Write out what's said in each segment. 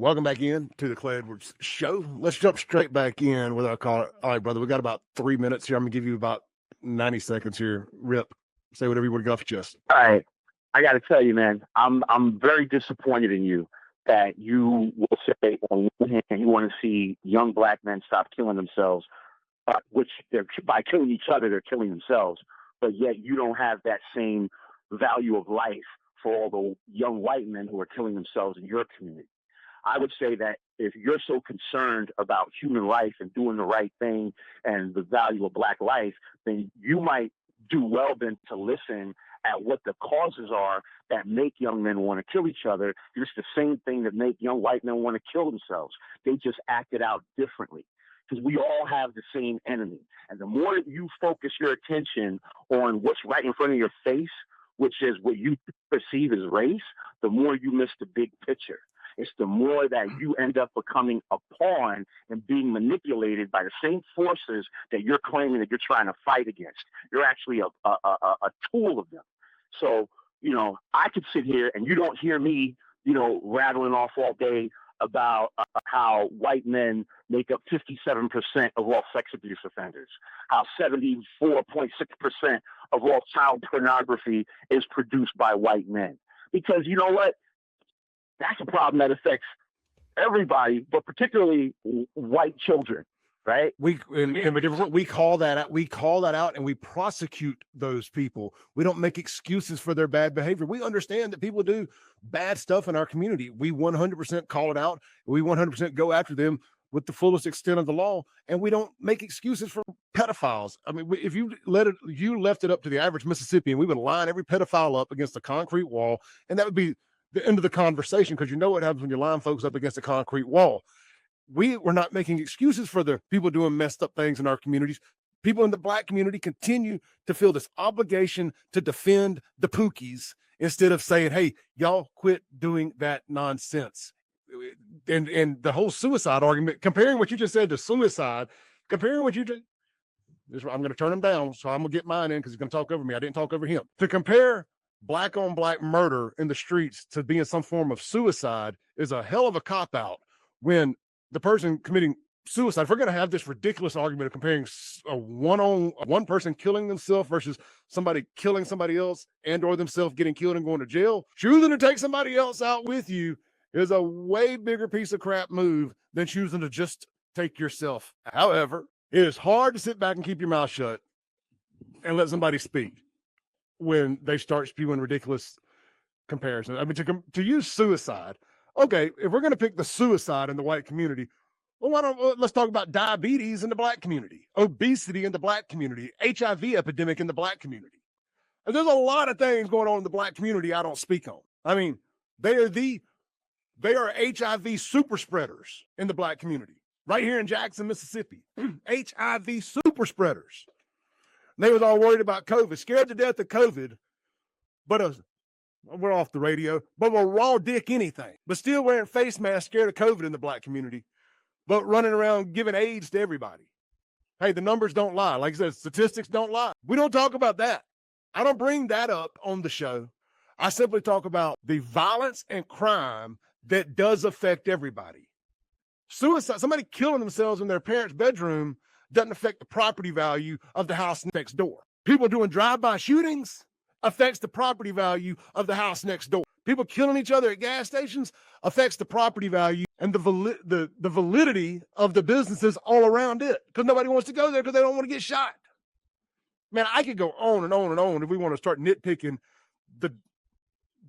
Welcome back in to the Clay Edwards Show. Let's jump straight back in with our call. All right, brother, we got about 3 minutes here. I'm gonna give you about 90 seconds here. Rip, say whatever you want to go off your chest. All right, I got to tell you, man, I'm very disappointed in you that you will say on one hand you want to see young black men stop killing themselves, which they're by killing each other, they're killing themselves, but yet you don't have that same value of life for all the young white men who are killing themselves in your community. I would say that if you're so concerned about human life and doing the right thing and the value of black life, then you might do well then to listen at what the causes are that make young men want to kill each other. It's the same thing that make young white men want to kill themselves. They just act it out differently because we all have the same enemy. And the more you focus your attention on what's right in front of your face, which is what you perceive as race, the more you miss the big picture. It's the more that you end up becoming a pawn and being manipulated by the same forces that you're claiming that you're trying to fight against. You're actually a tool of them. So, I could sit here and you don't hear me, rattling off all day about how white men make up 57% of all sex abuse offenders, how 74.6% of all child pornography is produced by white men. Because you know what? That's a problem that affects everybody, but particularly white children, right? We call that out. We call that out, and we prosecute those people. We don't make excuses for their bad behavior. We understand that people do bad stuff in our community. We 100% call it out. We 100% go after them with the fullest extent of the law, and we don't make excuses for pedophiles. I mean, if you left it up to the average Mississippian, we would line every pedophile up against a concrete wall, and that would be the end of the conversation, because you know what happens when you line folks up against a concrete wall. We're not making excuses for the people doing messed up things in our communities. People in the black community continue to feel this obligation to defend the Pookies instead of saying, hey, y'all quit doing that nonsense. And the whole suicide argument, comparing what you just said to suicide, comparing what you just, I'm going to turn him down, so I'm going to get mine in because he's going to talk over me. I didn't talk over him. To compare black on black murder in the streets to being some form of suicide is a hell of a cop-out when the person committing suicide, if we're going to have this ridiculous argument of comparing one person killing themselves versus somebody killing somebody else and or themselves getting killed and going to jail, choosing to take somebody else out with you is a way bigger piece of crap move than choosing to just take yourself. However, it is hard to sit back and keep your mouth shut and let somebody speak when they start spewing ridiculous comparisons. I mean, to use suicide. Okay, if we're going to pick the suicide in the white community, well, let's talk about diabetes in the black community, obesity in the black community, HIV epidemic in the black community. And there's a lot of things going on in the black community I don't speak on. I mean, they are HIV super spreaders in the black community, right here in Jackson, Mississippi. HIV super spreaders. They was all worried about COVID, scared to death of COVID, but we're off the radio, but we're raw dick anything, but still wearing face masks, scared of COVID in the black community, but running around giving AIDS to everybody. Hey, the numbers don't lie. Like I said, statistics don't lie. We don't talk about that. I don't bring that up on the show. I simply talk about the violence and crime that does affect everybody. Suicide, somebody killing themselves in their parents' bedroom doesn't affect the property value of the house next door. People doing drive-by shootings affects the property value of the house next door. People killing each other at gas stations affects the property value and the validity of the businesses all around it, because nobody wants to go there because they don't want to get shot. Man, I could go on and on and on if we want to start nitpicking the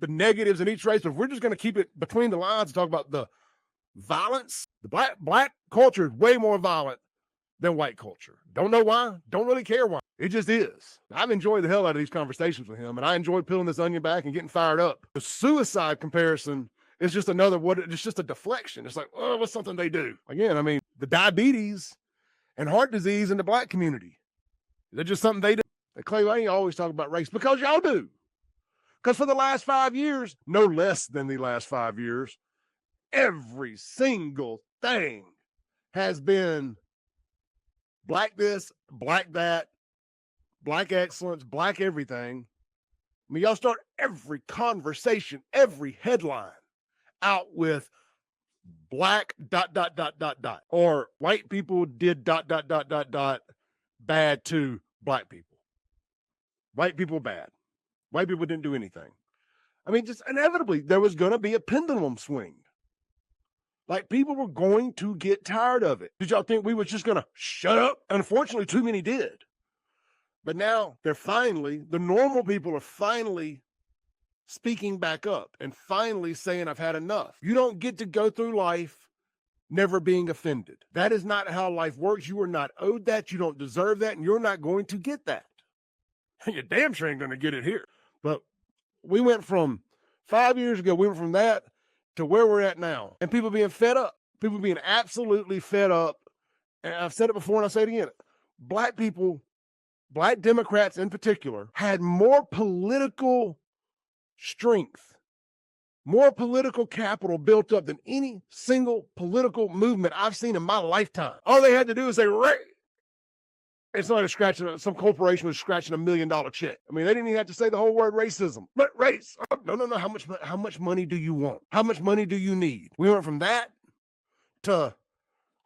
negatives in each race, but if we're just going to keep it between the lines and talk about the violence, the black culture is way more violent than white culture. Don't know why. Don't really care why. It just is. I've enjoyed the hell out of these conversations with him, and I enjoyed peeling this onion back and getting fired up. The suicide comparison is just it's just a deflection. It's like, oh, what's something they do? Again, I mean, the diabetes and heart disease in the black community, they're just something they do. Clay Lane always talk about race because y'all do. Because for the last 5 years, no less than the last 5 years, every single thing has been black this, black that, black excellence, black everything. I mean, y'all start every conversation, every headline out with black ... or white people did ... bad to black people. White people bad. White people didn't do anything. I mean, just inevitably, there was going to be a pendulum swing. Like, people were going to get tired of it. Did y'all think we were just going to shut up? Unfortunately, too many did. But now the normal people are finally speaking back up and finally saying, I've had enough. You don't get to go through life never being offended. That is not how life works. You are not owed that. You don't deserve that. And you're not going to get that. You damn sure ain't going to get it here. But we went from 5 years ago, we went from that to where we're at now. And people being fed up. People being absolutely fed up. And I've said it before and I'll say it again. Black people, Black Democrats in particular, had more political strength, more political capital built up than any single political movement I've seen in my lifetime. All they had to do is say, right. It's not some corporation was scratching $1 million check. I mean, they didn't even have to say the whole word racism. But race. Oh, no. How much money do you want? How much money do you need? We went from that to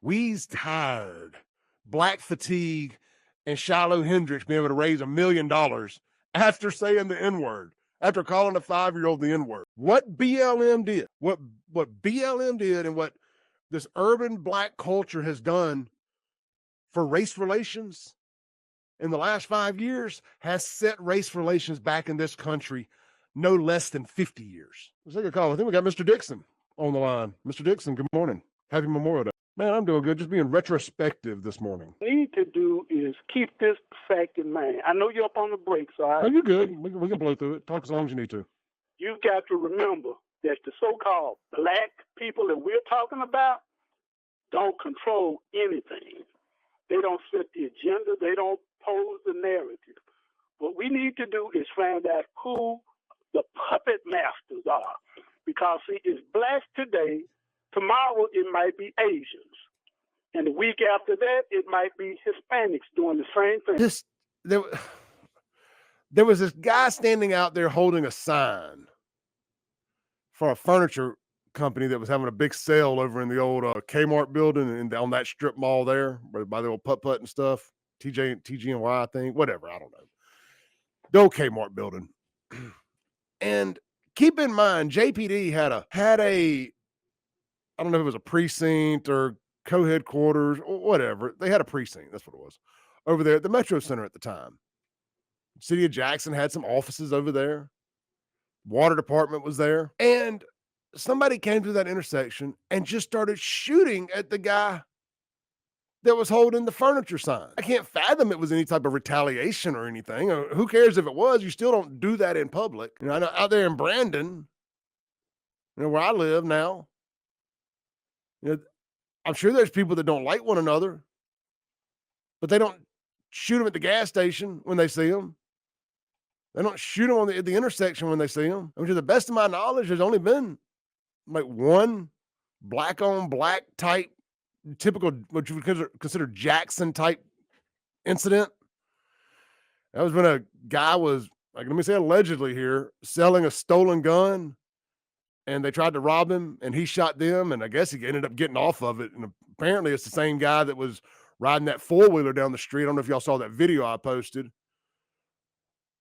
we's tired, Black fatigue, and Shiloh Hendricks being able to raise $1 million after saying the N-word, after calling a 5-year-old the N-word. What BLM did, what BLM did, and what this urban Black culture has done for race relations in the last 5 years has set race relations back in this country no less than 50 years. Let's take a call. I think we got Mr. Dixon on the line. Mr. Dixon, good morning. Happy Memorial Day. Man, I'm doing good. Just being retrospective this morning. What we need to do is keep this fact in mind. I know you're up on the break, so Oh, you're good. We can blow through it. Talk as long as you need to. You've got to remember that the so-called black people that we're talking about don't control anything. They don't set the agenda. They don't pose the narrative. What we need to do is find out who the puppet masters are. Because, see, it's blacks today. Tomorrow it might be Asians. And the week after that, it might be Hispanics doing the same thing. There was this guy standing out there holding a sign for a furniture company that was having a big sale over in the old Kmart building and on that strip mall there by the old putt and stuff. TG&Y, I think, whatever, I don't know. The old Kmart building. And keep in mind, JPD had a, I don't know if it was a precinct or co-headquarters or whatever. They had a precinct, that's what it was, over there at the Metro Center at the time. City of Jackson had some offices over there. Water department was there. And somebody came through that intersection and just started shooting at the guy that was holding the furniture sign. I can't fathom it was any type of retaliation or anything. Who cares if it was? You still don't do that in public. You know, I know out there in Brandon, you know, where I live now, you know, I'm sure there's people that don't like one another, but they don't shoot them at the gas station when they see them. They don't shoot them at the intersection when they see them. I mean, to the best of my knowledge, there's only been like one black on black type, typical, what you would consider Jackson type incident. That was when a guy was, like, let me say allegedly here, selling a stolen gun, and they tried to rob him and he shot them. And I guess he ended up getting off of it. And apparently it's the same guy that was riding that 4-wheeler down the street. I don't know if y'all saw that video I posted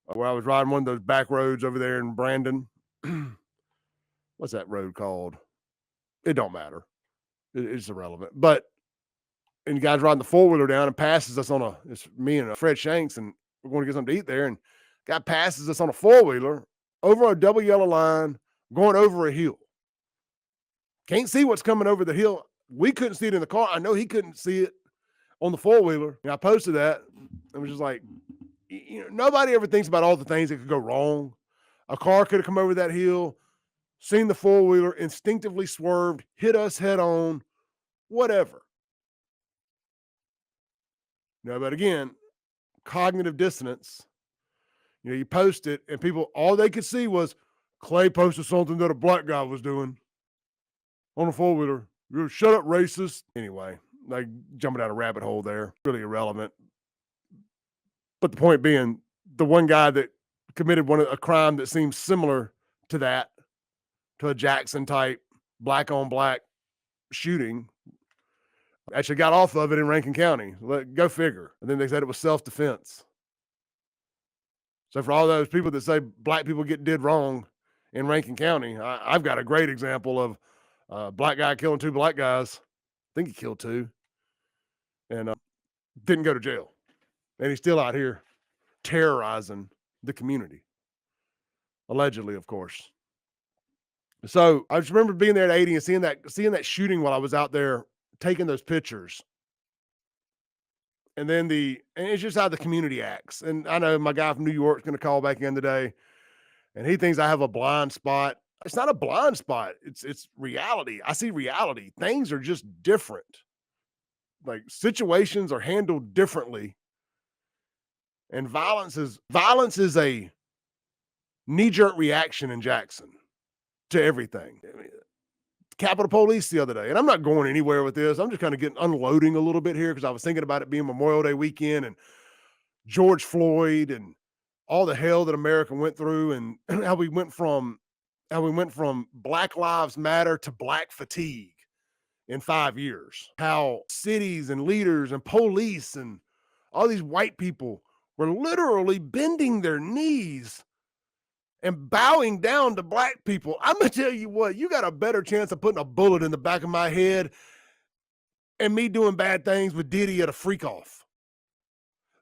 where I was riding one of those back roads over there in Brandon. What's that road called? It don't matter. It's irrelevant. But, and the guy's riding the 4-wheeler down and passes us on it's me and Fred Shanks, and we're going to get something to eat there. And guy passes us on a 4-wheeler over a double yellow line, going over a hill. Can't see what's coming over the hill. We couldn't see it in the car. I know he couldn't see it on the 4-wheeler. And I posted that. It was just like, you know, nobody ever thinks about all the things that could go wrong. A car could have come over that hill, seen the 4-wheeler, instinctively swerved, hit us head on, whatever. No, but again, cognitive dissonance. You know, you post it and people, all they could see was Clay posted something that a black guy was doing on a 4-wheeler. You're shut up, racist. Anyway, like jumping down a rabbit hole there, really irrelevant. But the point being, the one guy that committed a crime that seems similar to that, to a Jackson type, black on black shooting. Actually got off of it in Rankin County. Go figure. And then they said it was self-defense. So for all those people that say black people did wrong in Rankin County, I've got a great example of a black guy killing two black guys. I think he killed two. And didn't go to jail. And he's still out here terrorizing the community. Allegedly, of course. So I just remember being there at 80 and seeing that shooting while I was out there taking those pictures. And then it's just how the community acts. And I know my guy from New York is going to call back in today, and he thinks I have a blind spot. It's not a blind spot. It's reality. I see reality. Things are just different. Like situations are handled differently. And violence is a knee-jerk reaction in Jackson to everything. I mean, Capitol Police the other day, and I'm not going anywhere with this. I'm just kind of unloading a little bit here because I was thinking about it being Memorial Day weekend and George Floyd and all the hell that America went through, and how we went from Black Lives Matter to Black fatigue in 5 years. How cities and leaders and police and all these white people were literally bending their knees and bowing down to black people. I'm going to tell you what, you got a better chance of putting a bullet in the back of my head and me doing bad things with Diddy at a freak off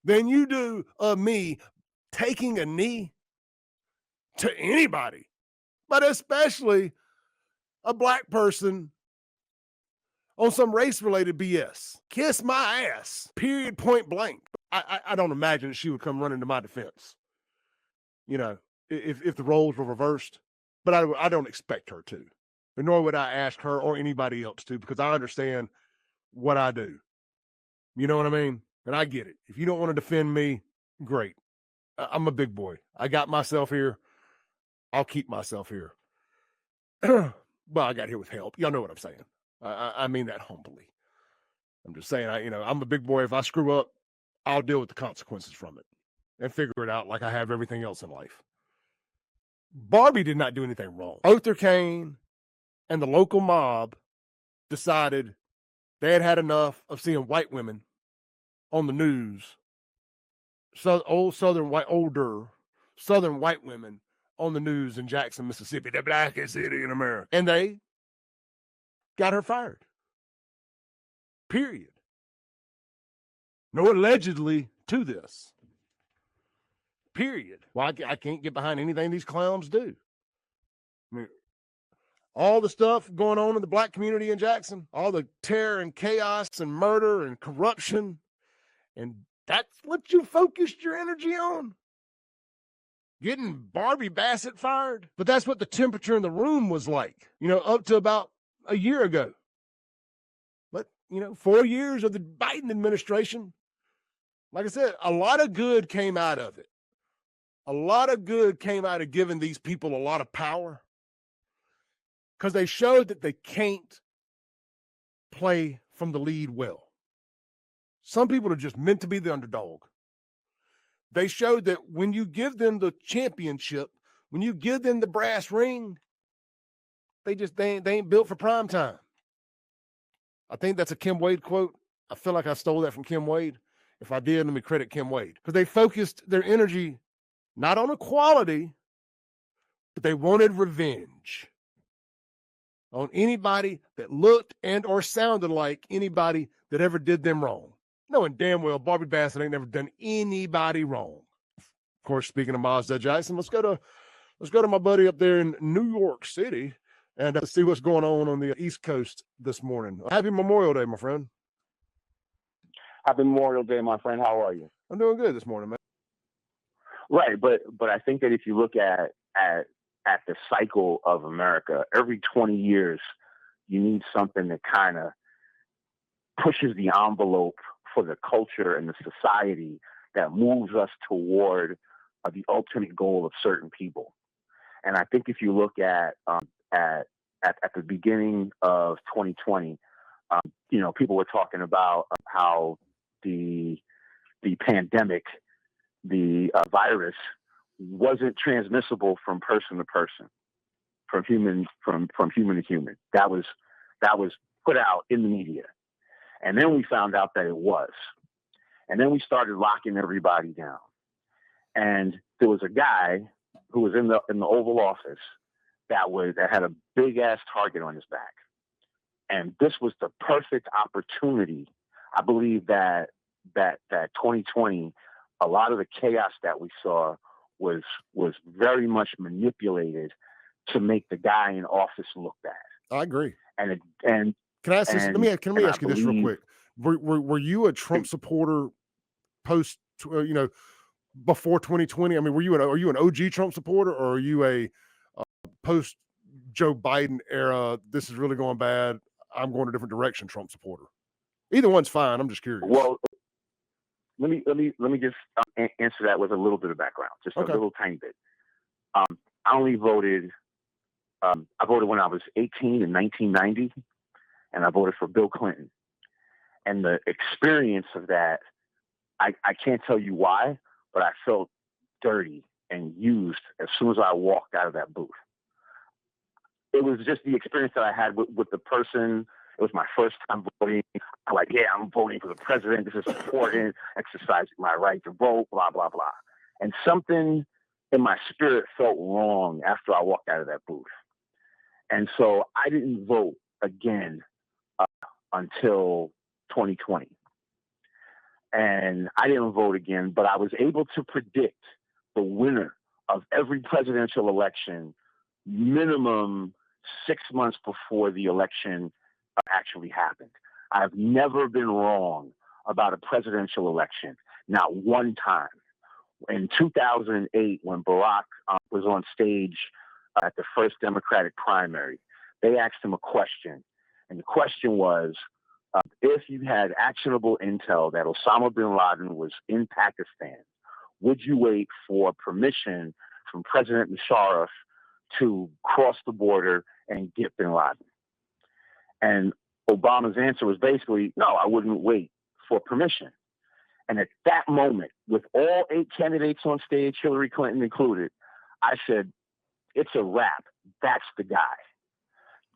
than you do of me taking a knee to anybody, but especially a black person on some race-related BS. Kiss my ass, period, point blank. I don't imagine that she would come running to my defense, you know, if the roles were reversed, but I don't expect her to, nor would I ask her or anybody else to, because I understand what I do. You know what I mean? And I get it. If you don't want to defend me, great. I'm a big boy. I got myself here. I'll keep myself here. Well, I got here with help. Y'all know what I'm saying. I mean that humbly. I'm just saying, I'm a big boy. If I screw up, I'll deal with the consequences from it and figure it out like I have everything else in life. Barbie did not do anything wrong. Luther Kane and the local mob decided they had had enough of seeing white women on the news. So older Southern white women on the news in Jackson, Mississippi, the blackest city in America. And they got her fired. Period. No allegedly to this. Period. Well, I can't get behind anything these clowns do. I mean, all the stuff going on in the black community in Jackson, all the terror and chaos and murder and corruption, and that's what you focused your energy on? Getting Barbie Bassett fired? But that's what the temperature in the room was like, up to about a year ago. But, 4 years of the Biden administration, like I said, a lot of good came out of it. A lot of good came out of giving these people a lot of power, because they showed that they can't play from the lead well. Some people are just meant to be the underdog. They showed that when you give them the championship, when you give them the brass ring, they ain't built for prime time. I think that's a Kim Wade quote. I feel like I stole that from Kim Wade. If I did, let me credit Kim Wade. Because they focused their energy not on equality, but they wanted revenge on anybody that looked and or sounded like anybody that ever did them wrong. Knowing damn well Barbie Bassett ain't never done anybody wrong. Of course, speaking of Mazda Jackson, let's go to my buddy up there in New York City and see what's going on the East Coast this morning. Happy Memorial Day, my friend. Happy Memorial Day, my friend. How are you? I'm doing good this morning, man. Right, but I think that if you look at the cycle of America, every 20 years, you need something that kind of pushes the envelope for the culture and the society that moves us toward the ultimate goal of certain people. And I think if you look at the beginning of 2020, people were talking about how the pandemic, the virus, wasn't transmissible from person to person, from human to human. That was put out in the media. And then we found out that it was. And then we started locking everybody down. And there was a guy who was in the Oval Office that had a big ass target on his back. And this was the perfect opportunity. I believe that 2020, a lot of the chaos that we saw was very much manipulated to make the guy in office look bad. I agree. And can I ask this? Let me ask you this real quick. Were you a Trump supporter post, before 2020? I mean, are you an OG Trump supporter, or are you a post Joe Biden era, this is really going bad, I'm going a different direction Trump supporter? Either one's fine. I'm just curious. Well, let me just answer that with a little bit of background, just a little tiny bit. I only voted. I voted when I was 18 in 1990, and I voted for Bill Clinton. And the experience of that, I can't tell you why, but I felt dirty and used as soon as I walked out of that booth. It was just the experience that I had with the person. It was my first time voting. I'm like, yeah, I'm voting for the president. This is important. Exercising my right to vote, blah, blah, blah. And something in my spirit felt wrong after I walked out of that booth. And so I didn't vote again until 2020. And I didn't vote again, but I was able to predict the winner of every presidential election minimum 6 months before the election actually happened. I've never been wrong about a presidential election, not one time. In 2008, when Barack was on stage at the first Democratic primary, they asked him a question. And the question was, if you had actionable intel that Osama bin Laden was in Pakistan, would you wait for permission from President Musharraf to cross the border and get bin Laden? And Obama's answer was basically, no, I wouldn't wait for permission. And at that moment, with all 8 candidates on stage, Hillary Clinton included, I said, it's a wrap. That's the guy.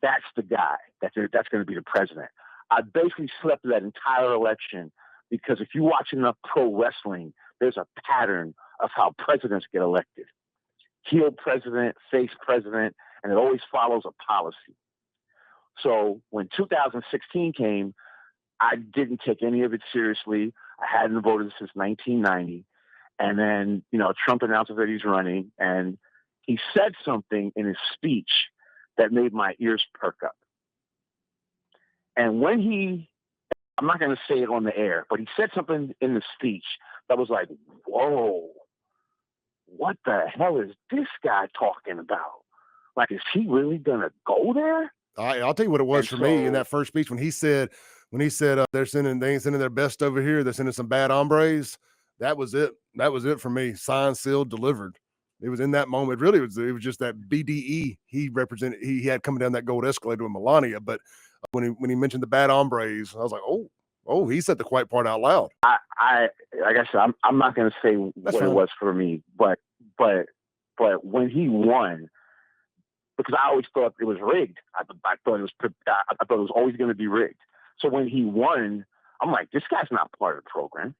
That's the guy that's going to be the president. I basically slept through that entire election because if you watch enough pro wrestling, there's a pattern of how presidents get elected. Heel president, face president, and it always follows a policy. So when 2016 came, I didn't take any of it seriously. I hadn't voted since 1990. And then, Trump announces that he's running, and he said something in his speech that made my ears perk up. And when I'm not going to say it on the air, but he said something in the speech that was like, whoa, what the hell is this guy talking about? Like, is he really going to go there? I'll tell you what it was for me in that first speech when he said they ain't sending their best over here, they're sending some bad hombres. That was it. That was it for me. Signed, sealed, delivered. It was in that moment. Really, it was just that BDE he represented. He had coming down that gold escalator with Melania. But when he mentioned the bad hombres, I was like, oh, he said the quiet part out loud. I like I said, I'm not going to say what it was for me, but when he won, because I always thought it was rigged. I thought it was always going to be rigged. So when he won, I'm like, this guy's not part of the program.